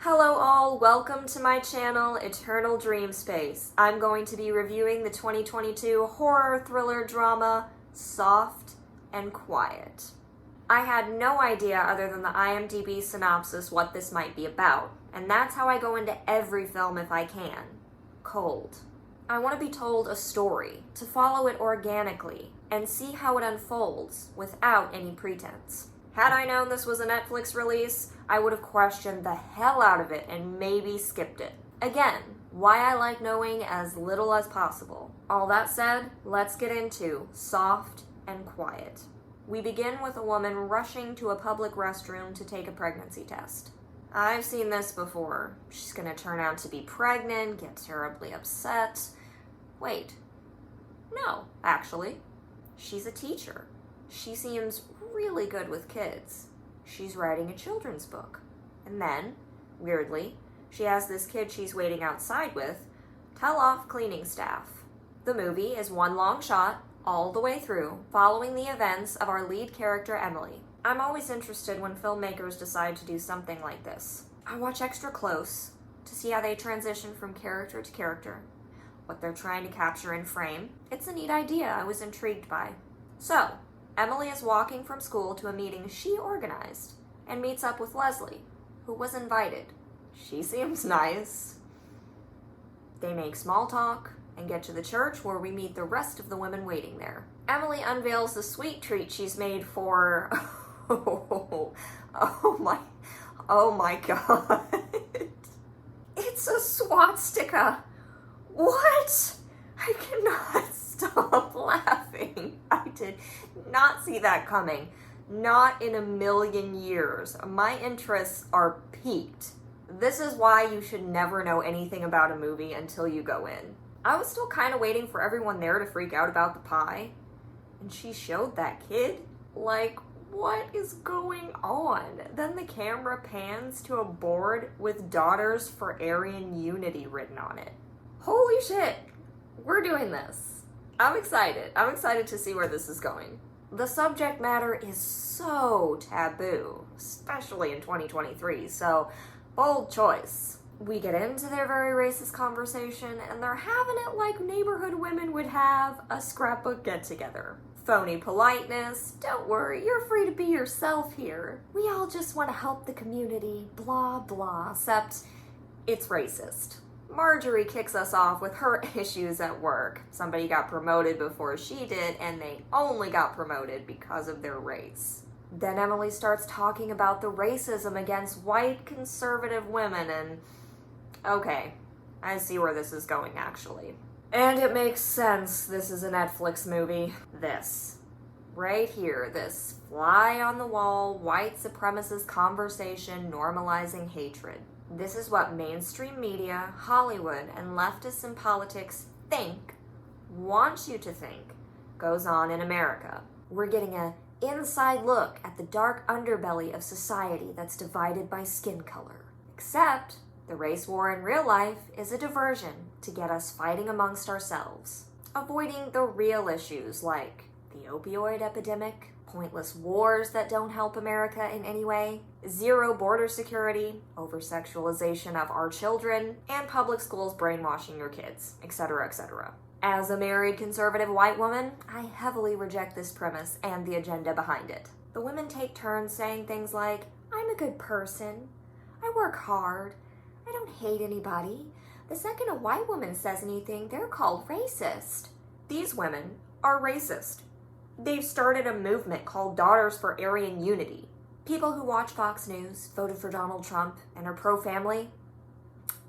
Hello all, welcome to my channel, EternalDreamspace. I'm going to be reviewing the 2022 horror thriller drama, Soft and Quiet. I had no idea other than the IMDB synopsis what this might be about, and that's how I go into every film if I can. Cold. I want to be told a story, to follow it organically, and see how it unfolds without any pretense. Had I known this was a Netflix release, I would have questioned the hell out of it and maybe skipped it. Again, why I like knowing as little as possible. All that said, let's get into Soft and Quiet. We begin with a woman rushing to a public restroom to take a pregnancy test. I've seen this before. She's gonna turn out to be pregnant, get terribly upset. Wait. No, actually. She's a teacher. She seems really good with kids. She's writing a children's book. And then, weirdly, she has this kid she's waiting outside with tell off cleaning staff. The movie is one long shot, all the way through, following the events of our lead character, Emily. I'm always interested when filmmakers decide to do something like this. I watch extra close to see how they transition from character to character, what they're trying to capture in frame. It's a neat idea I was intrigued by. So, Emily is walking from school to a meeting she organized and meets up with Leslie, who was invited. She seems nice. They make small talk and get to the church where we meet the rest of the women waiting there. Emily unveils the sweet treat she's made for... oh my god. It's a swastika. What? I cannot stop laughing. I did not see that coming. Not in a million years. My interests are piqued. This is why you should never know anything about a movie until you go in. I was still kind of waiting for everyone there to freak out about the pie. And she showed that kid? Like, what is going on? Then the camera pans to a board with Daughters for Aryan Unity written on it. Holy shit, we're doing this. I'm excited. I'm excited to see where this is going. The subject matter is so taboo, especially in 2023, so bold choice. We get into their very racist conversation, and they're having it like neighborhood women would have a scrapbook get-together. Phony politeness, don't worry, you're free to be yourself here. We all just want to help the community, blah blah, except it's racist. Marjorie kicks us off with her issues at work. Somebody got promoted before she did, and they only got promoted because of their race. Then Emily starts talking about the racism against white conservative women, and okay, I see where this is going actually. And it makes sense this is a Netflix movie. This. Right here, this fly-on-the-wall, white supremacist conversation normalizing hatred. This is what mainstream media, Hollywood, and leftists in politics want you to think, goes on in America. We're getting an inside look at the dark underbelly of society that's divided by skin color. Except, the race war in real life is a diversion to get us fighting amongst ourselves, avoiding the real issues like the opioid epidemic, pointless wars that don't help America in any way, zero border security, over-sexualization of our children, and public schools brainwashing your kids, etc., etc. As a married conservative white woman, I heavily reject this premise and the agenda behind it. The women take turns saying things like, I'm a good person, I work hard, I don't hate anybody. The second a white woman says anything, they're called racist. These women are racist. They've started a movement called Daughters for Aryan Unity. People who watch Fox News, voted for Donald Trump, and are pro-family,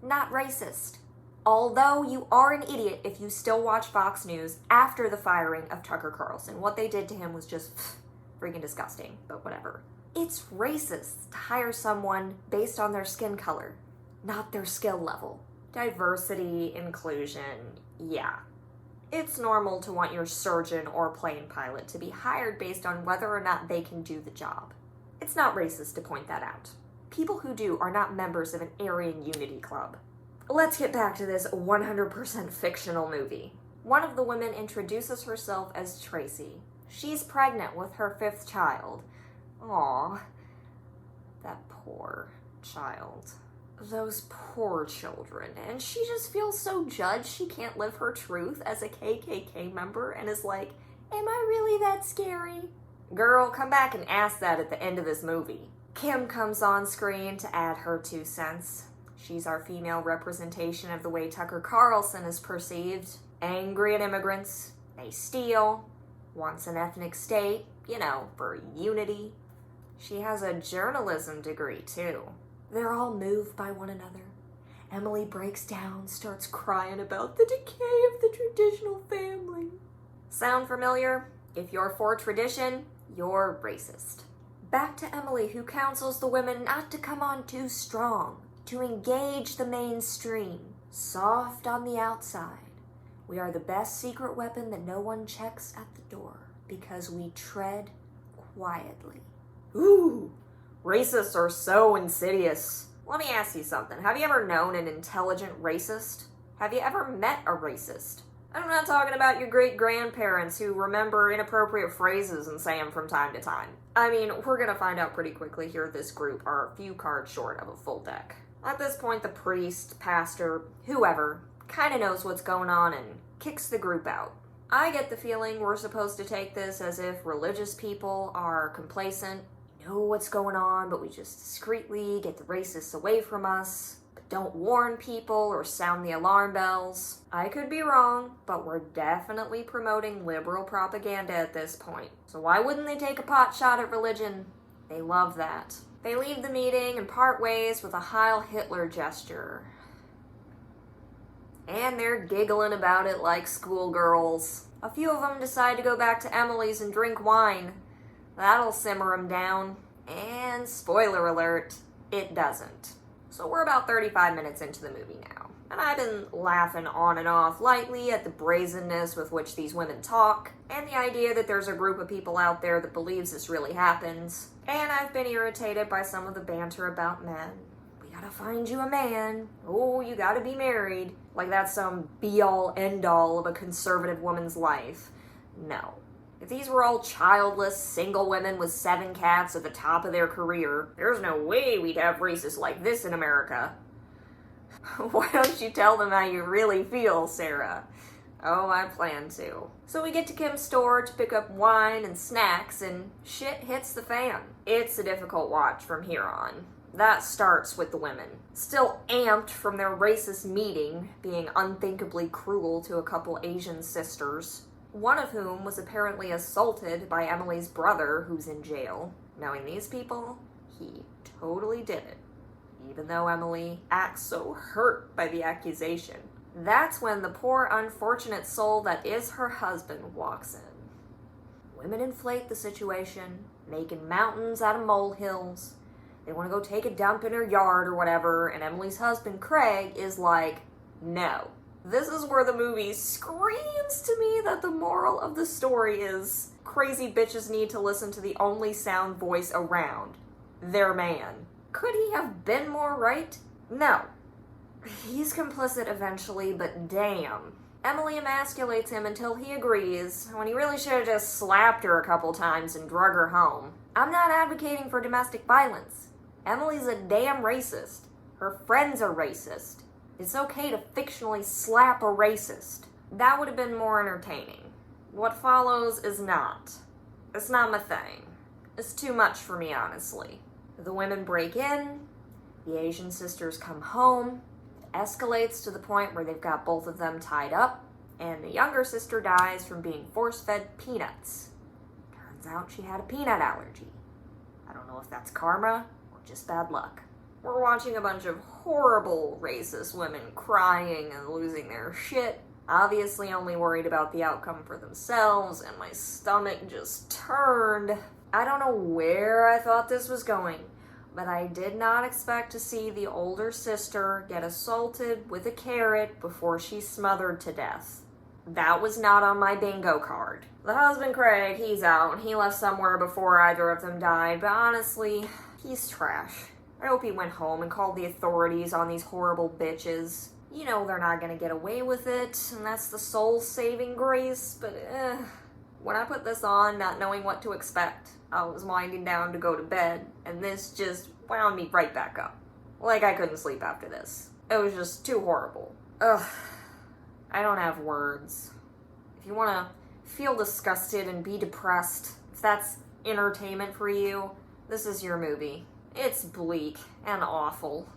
not racist. Although you are an idiot if you still watch Fox News after the firing of Tucker Carlson. What they did to him was just freaking disgusting, but whatever. It's racist to hire someone based on their skin color, not their skill level. Diversity, inclusion, yeah. It's normal to want your surgeon or plane pilot to be hired based on whether or not they can do the job. It's not racist to point that out. People who do are not members of an Aryan Unity Club. Let's get back to this 100% fictional movie. One of the women introduces herself as Tracy. She's pregnant with her 5th child. Aww, that poor child. Those poor children. And she just feels so judged she can't live her truth as a KKK member and is like, am I really that scary? Girl, come back and ask that at the end of this movie. Kim comes on screen to add her 2 cents. She's our female representation of the way Tucker Carlson is perceived. Angry at immigrants. They steal. Wants an ethnic state, for unity. She has a journalism degree, too. They're all moved by one another. Emily breaks down, starts crying about the decay of the traditional family. Sound familiar? If you're for tradition, you're racist. Back to Emily, who counsels the women not to come on too strong, to engage the mainstream, soft on the outside. We are the best secret weapon that no one checks at the door, because we tread quietly. Ooh, racists are so insidious. Let me ask you something. Have you ever known an intelligent racist? Have you ever met a racist? I'm not talking about your great-grandparents who remember inappropriate phrases and say them from time to time. I mean, we're gonna find out pretty quickly here this group are a few cards short of a full deck. At this point, the priest, pastor, whoever, kinda knows what's going on and kicks the group out. I get the feeling we're supposed to take this as if religious people are complacent, know what's going on, but we just discreetly get the racists away from us, but don't warn people or sound the alarm bells. I could be wrong, but we're definitely promoting liberal propaganda at this point. So why wouldn't they take a pot shot at religion? They love that. They leave the meeting and part ways with a Heil Hitler gesture. And they're giggling about it like schoolgirls. A few of them decide to go back to Emily's and drink wine. That'll simmer them down. And spoiler alert, it doesn't. So we're about 35 minutes into the movie now. And I've been laughing on and off lightly at the brazenness with which these women talk, and the idea that there's a group of people out there that believes this really happens. And I've been irritated by some of the banter about men. We gotta find you a man. Oh, you gotta be married. Like that's some be-all, end-all of a conservative woman's life. No. If these were all childless, single women with 7 cats at the top of their career, there's no way we'd have racists like this in America. Why don't you tell them how you really feel, Sarah? Oh, I plan to. So we get to Kim's store to pick up wine and snacks, and shit hits the fan. It's a difficult watch from here on. That starts with the women. Still amped from their racist meeting, being unthinkably cruel to a couple Asian sisters. One of whom was apparently assaulted by Emily's brother, who's in jail. Knowing these people, he totally did it. Even though Emily acts so hurt by the accusation. That's when the poor unfortunate soul that is her husband walks in. Women inflate the situation, making mountains out of molehills. They want to go take a dump in her yard or whatever, and Emily's husband, Craig, is like, no. This is where the movie screams to me that the moral of the story is crazy bitches need to listen to the only sound voice around, their man. Could he have been more right? No. He's complicit eventually, but damn. Emily emasculates him until he agrees, when he really should have just slapped her a couple times and drug her home. I'm not advocating for domestic violence. Emily's a damn racist. Her friends are racist. It's okay to fictionally slap a racist. That would have been more entertaining. What follows is not. It's not my thing. It's too much for me, honestly. The women break in, the Asian sisters come home, it escalates to the point where they've got both of them tied up, and the younger sister dies from being force-fed peanuts. Turns out she had a peanut allergy. I don't know if that's karma or just bad luck. We're watching a bunch of horrible racist women crying and losing their shit, obviously only worried about the outcome for themselves, and my stomach just turned. I don't know where I thought this was going, but I did not expect to see the older sister get assaulted with a carrot before she's smothered to death. That was not on my bingo card. The husband, Craig, he's out. He left somewhere before either of them died, but honestly, he's trash. I hope he went home and called the authorities on these horrible bitches. You know they're not gonna get away with it, and that's the soul-saving grace, but when I put this on, not knowing what to expect, I was winding down to go to bed, and this just wound me right back up. Like, I couldn't sleep after this. It was just too horrible. Ugh. I don't have words. If you want to feel disgusted and be depressed, if that's entertainment for you, this is your movie. It's bleak and awful.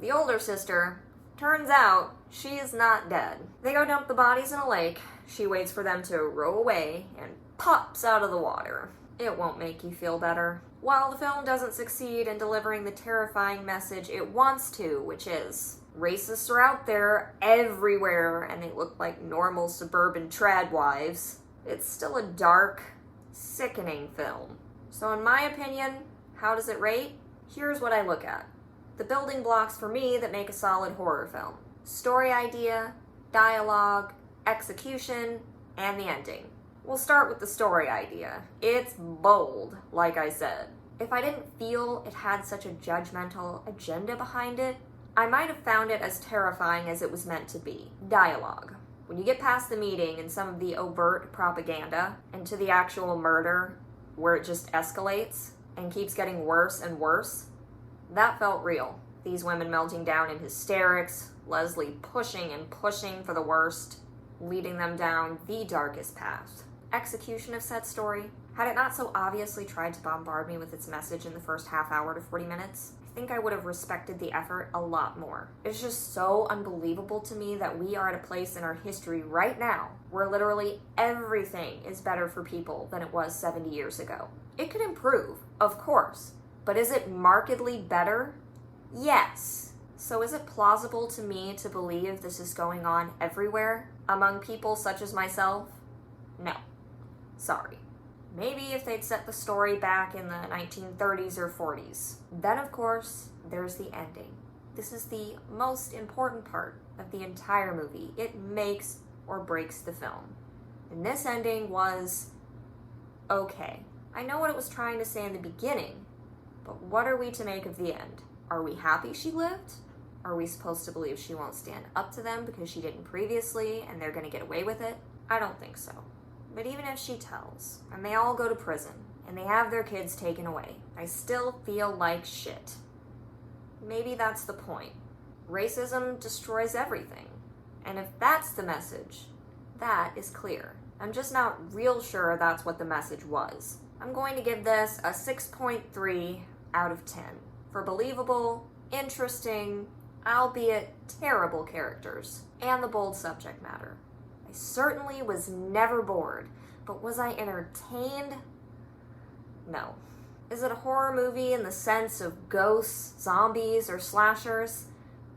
The older sister, turns out, she is not dead. They go dump the bodies in a lake. She waits for them to row away and pops out of the water. It won't make you feel better. While the film doesn't succeed in delivering the terrifying message it wants to, which is, racists are out there everywhere and they look like normal suburban trad wives, it's still a dark, sickening film. So in my opinion, how does it rate? Here's what I look at. The building blocks for me that make a solid horror film. Story idea, dialogue, execution, and the ending. We'll start with the story idea. It's bold, like I said. If I didn't feel it had such a judgmental agenda behind it, I might have found it as terrifying as it was meant to be. Dialogue. When you get past the meeting and some of the overt propaganda and to the actual murder, where it just escalates and keeps getting worse and worse, that felt real. These women melting down in hysterics, Leslie pushing and pushing for the worst, leading them down the darkest path. Execution of said story. Had it not so obviously tried to bombard me with its message in the first half hour to 40 minutes, I think I would have respected the effort a lot more. It's just so unbelievable to me that we are at a place in our history right now where literally everything is better for people than it was 70 years ago. It could improve, of course, but is it markedly better? Yes. So is it plausible to me to believe this is going on everywhere among people such as myself? No. Sorry. Maybe if they'd set the story back in the 1930s or 40s. Then, of course, there's the ending. This is the most important part of the entire movie. It makes or breaks the film. And this ending was okay. I know what it was trying to say in the beginning, but what are we to make of the end? Are we happy she lived? Are we supposed to believe she won't stand up to them because she didn't previously and they're going to get away with it? I don't think so. But even if she tells, and they all go to prison, and they have their kids taken away, I still feel like shit. Maybe that's the point. Racism destroys everything. And if that's the message, that is clear. I'm just not real sure that's what the message was. I'm going to give this a 6.3 out of 10 for believable, interesting, albeit terrible characters, and the bold subject matter. I certainly was never bored, but was I entertained? No. Is it a horror movie in the sense of ghosts, zombies, or slashers?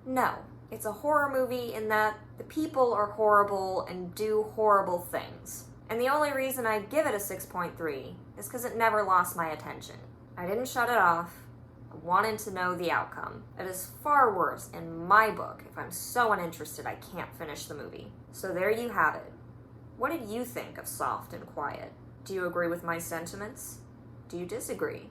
No. It's a horror movie in that the people are horrible and do horrible things. And the only reason I give it a 6.3 is because it never lost my attention. I didn't shut it off. I wanted to know the outcome. It is far worse in my book if I'm so uninterested I can't finish the movie. So there you have it. What did you think of Soft and Quiet? Do you agree with my sentiments? Do you disagree?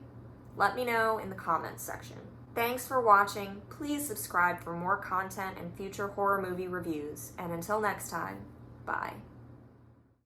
Let me know in the comments section. Thanks for watching. Please subscribe for more content and future horror movie reviews. And until next time, bye.